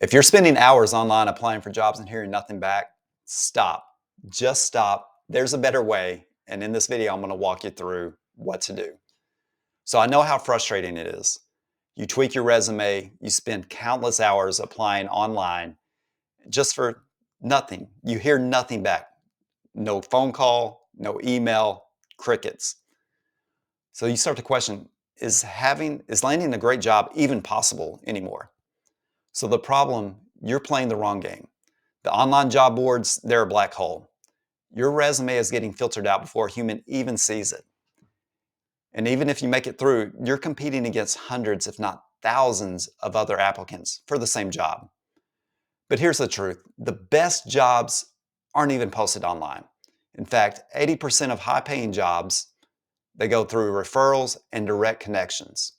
If you're spending hours online applying for jobs and hearing nothing back, stop. Just stop. There's a better way. And in this video, I'm going to walk you through what to do. So I know how frustrating it is. You tweak your resume, you spend countless hours applying online just for nothing. You hear nothing back. No phone call, no email, crickets. So you start to question, is landing a great job even possible anymore? So the problem, you're playing the wrong game. The online job boards, they're a black hole. Your resume is getting filtered out before a human even sees it. And even if you make it through, you're competing against hundreds, if not thousands, of other applicants for the same job. But here's the truth. The best jobs aren't even posted online. In fact, 80% of high-paying jobs, they go through referrals and direct connections.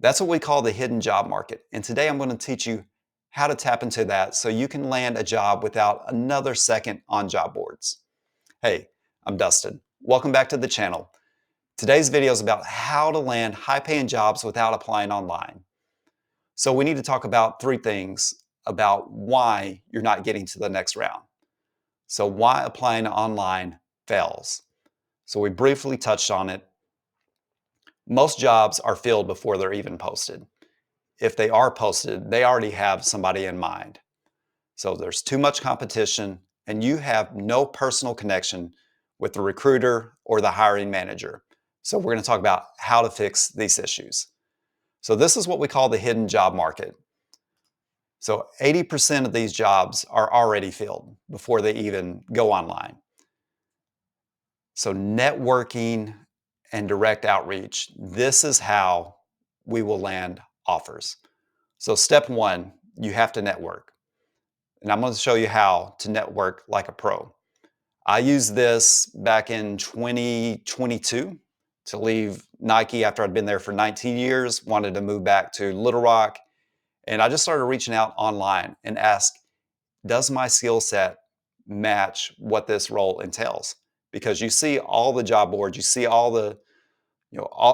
That's what we call the hidden job market. And today I'm going to teach you how to tap into that so you can land a job without another second on job boards. Hey, I'm Dustin. Welcome back to the channel. Today's video is about how to land high-paying jobs without applying online. So we need to talk about three things about why you're not getting to the next round. So why applying online fails. So we briefly touched on it. Most jobs are filled before they're even posted. If they are posted, they already have somebody in mind. So there's too much competition and you have no personal connection with the recruiter or the hiring manager. So we're going to talk about how to fix these issues. So this is what we call the hidden job market. So 80% of these jobs are already filled before they even go online. So networking and direct outreach, this is how we will land offers. So step one, you have to network. And I'm going to show you how to network like a pro. I used this back in 2022 to leave Nike after I'd been there for 19 years, wanted to move back to Little Rock. And I just started reaching out online and ask, does my skill set match what this role entails? Because you see all the job boards, you see all the,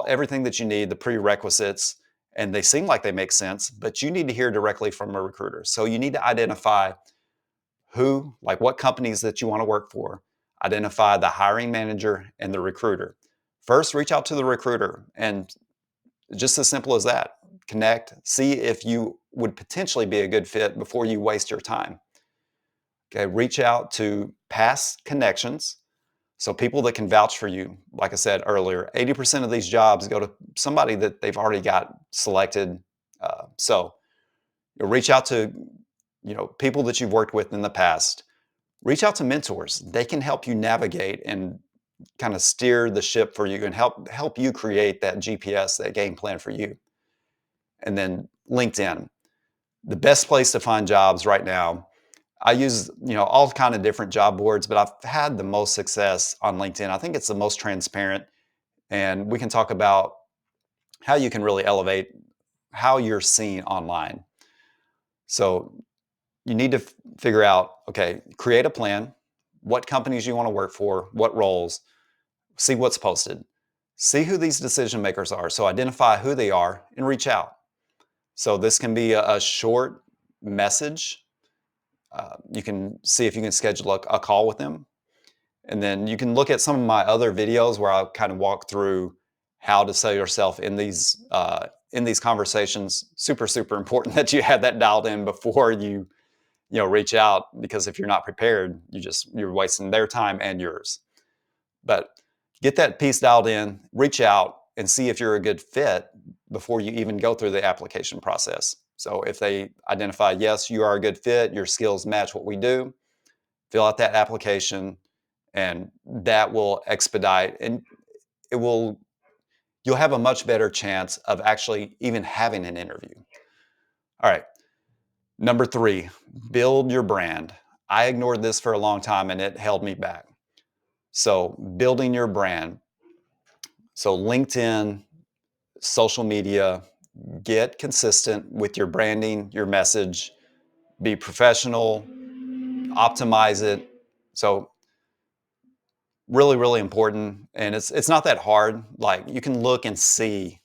everything that you need, the prerequisites, and they seem like they make sense, but you need to hear directly from a recruiter. So you need to identify what companies that you want to work for, identify the hiring manager and the recruiter. First, reach out to the recruiter, and just as simple as that, connect, see if you would potentially be a good fit before you waste your time. Okay, reach out to past connections. So people that can vouch for you. Like I said earlier, 80% of these jobs go to somebody that they've already got selected. So you'll reach out to people that you've worked with in the past. Reach out to mentors. They can help you navigate and kind of steer the ship for you and help you create that GPS, that game plan for you. And then LinkedIn, the best place to find jobs right now. I use all kind of different job boards, but I've had the most success on LinkedIn. I think it's the most transparent, and we can talk about how you can really elevate how you're seen online. So you need to figure out, okay, create a plan, what companies you want to work for, what roles, see what's posted, see who these decision makers are. So identify who they are and reach out. So this can be a short message. You can see if you can schedule a call with them. And then you can look at some of my other videos where I kind of walk through how to sell yourself in these conversations. Super, super important that you have that dialed in before you reach out, because if you're not prepared, you're wasting their time and yours. But get that piece dialed in, reach out and see if you're a good fit before you even go through the application process. So if they identify, yes, you are a good fit, your skills match what we do, fill out that application, and that will expedite, and you'll have a much better chance of actually even having an interview. All right. Number three, build your brand. I ignored this for a long time and it held me back. So building your brand. So LinkedIn, social media, get consistent with your branding, your message, be professional, optimize it. So really, really important. And it's not that hard. Like you can look and see,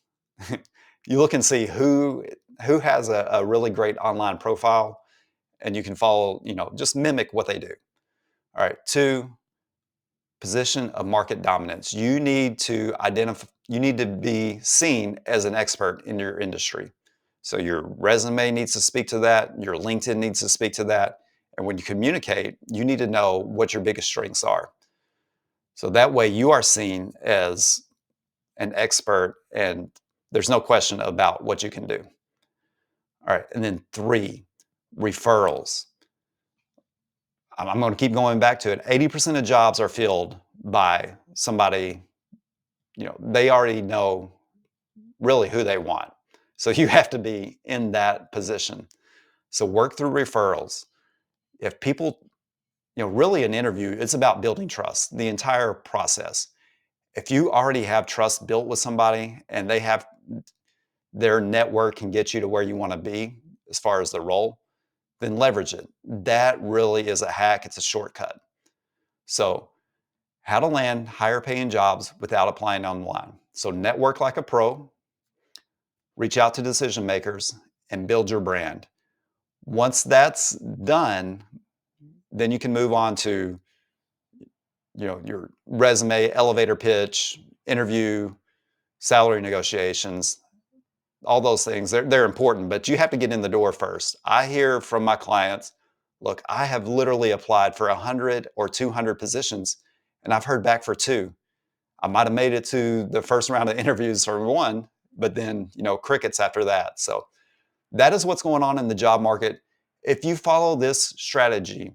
you look and see who who has a really great online profile, and you can follow, just mimic what they do. All right. Two, position of market dominance. You need to identify, you need to be seen as an expert in your industry. So your resume needs to speak to that, your LinkedIn needs to speak to that. And when you communicate, you need to know what your biggest strengths are. So that way you are seen as an expert and there's no question about what you can do. All right. And then three, referrals. I'm going to keep going back to it. 80% of jobs are filled by somebody, they already know really who they want. So you have to be in that position. So work through referrals. If people, really an interview, it's about building trust, the entire process. If you already have trust built with somebody and they have their network can get you to where you want to be as far as the role, then leverage it. That really is a hack. It's a shortcut. So how to land higher paying jobs without applying online. So network like a pro, reach out to decision makers, and build your brand. Once that's done, then you can move on to your resume, elevator pitch, interview, salary negotiations, all those things. They're important, but you have to get in the door first. I hear from my clients, look, I have literally applied for 100 or 200 positions, and I've heard back for 2. I might have made it to the first round of interviews for 1, but then, crickets after that. So that is what's going on in the job market. If you follow this strategy,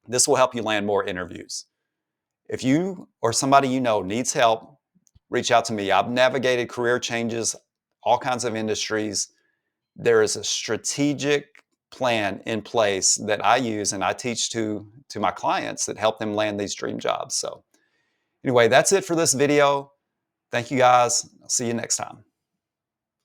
this will help you land more interviews. If you or somebody needs help, reach out to me. I've navigated career changes, all kinds of industries. There is a strategic plan in place that I use and I teach to my clients that help them land these dream jobs. So anyway, that's it for this video. Thank you guys. I'll see you next time.